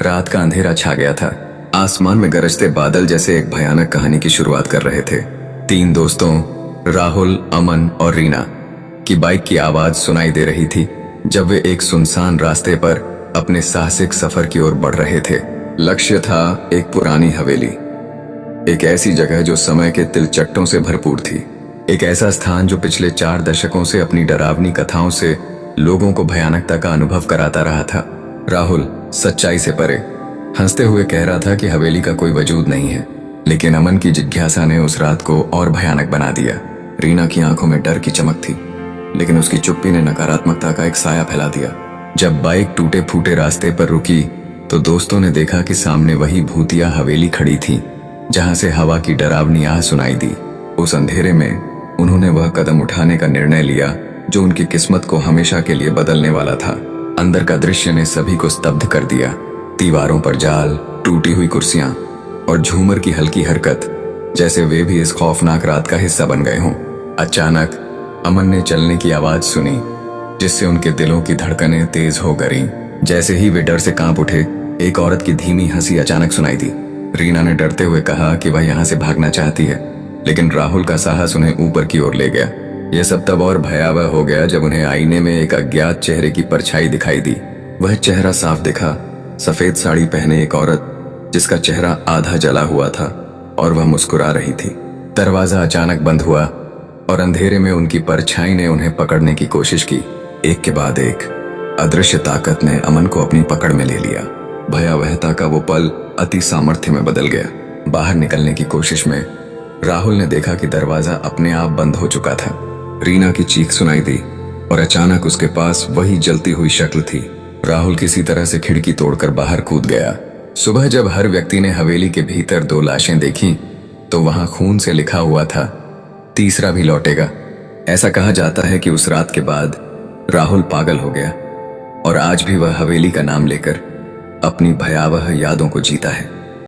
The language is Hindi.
रात का अंधेरा छा गया था। आसमान में गरजते बादल जैसे एक भयानक कहानी की शुरुआत कर रहे थे। तीन दोस्तों राहुल, अमन और रीना की बाइक की आवाज सुनाई दे रही थी जब वे एक सुनसान रास्ते पर अपने साहसिक सफर की ओर बढ़ रहे थे। लक्ष्य था एक पुरानी हवेली, एक ऐसी जगह जो समय के तिलचट्टों से भरपूर थी, एक ऐसा स्थान जो पिछले 4 दशकों से अपनी डरावनी कथाओं से लोगों को भयानकता का अनुभव कराता रहा था। राहुल सच्चाई से परे हंसते हुए कह रहा था कि हवेली का कोई वजूद नहीं है, लेकिन अमन की जिज्ञासा ने उस रात को और भयानक बना दिया। रीना की आंखों में डर की चमक थी, लेकिन उसकी चुप्पी ने नकारात्मकता का एक साया फैला दिया। जब बाइक टूटे फूटे रास्ते पर रुकी तो दोस्तों ने देखा कि सामने वही भूतिया हवेली खड़ी थी जहां से हवा की डरावनी आह सुनाई दी। उस अंधेरे में उन्होंने वह कदम उठाने का निर्णय लिया जो उनकी किस्मत को हमेशा के लिए बदलने वाला था। अंदर का दृश्य ने सभी को स्तब्ध कर दिया। दीवारों पर जाल, टूटी हुई कुर्सियां और झूमर की हल्की हरकत, जैसे वे भी इस खौफनाक रात का हिस्सा बन गए हों। अचानक अमन ने चलने की आवाज सुनी, जिससे उनके दिलों की धड़कनें तेज हो गईं। जैसे ही वे डर से कांप उठे, एक औरत की धीमी हंसी अचानक सुनाई दी। रीना ने डरते हुए कहा कि वह यहाँ से भागना चाहती है, लेकिन राहुल का साहस उन्हें ऊपर की ओर ले गया। यह सब तब और भयावह हो गया जब उन्हें आईने में एक अज्ञात चेहरे की परछाई दिखाई दी। वह चेहरा साफ दिखा, सफेद साड़ी पहने एक औरत जिसका चेहरा आधा जला हुआ था और वह मुस्कुरा रही थी। दरवाजा अचानक बंद हुआ और अंधेरे में उनकी परछाई ने उन्हें पकड़ने की कोशिश की। एक के बाद एक अदृश्य ताकत ने अमन को अपनी पकड़ में ले लिया। भयावहता का वो पल अति सामर्थ्य में बदल गया। बाहर निकलने की कोशिश में राहुल ने देखा कि दरवाजा अपने आप बंद हो चुका था। रीना की चीख सुनाई दी और अचानक उसके पास वही जलती हुई शक्ल थी। राहुल किसी तरह से खिड़की तोड़कर बाहर कूद गया। सुबह जब हर व्यक्ति ने हवेली के भीतर 2 लाशें देखी तो वहां खून से लिखा हुआ था, तीसरा भी लौटेगा। ऐसा कहा जाता है कि उस रात के बाद राहुल पागल हो गया और आज भी वह हवेली का नाम लेकर अपनी भयावह यादों को जीता है।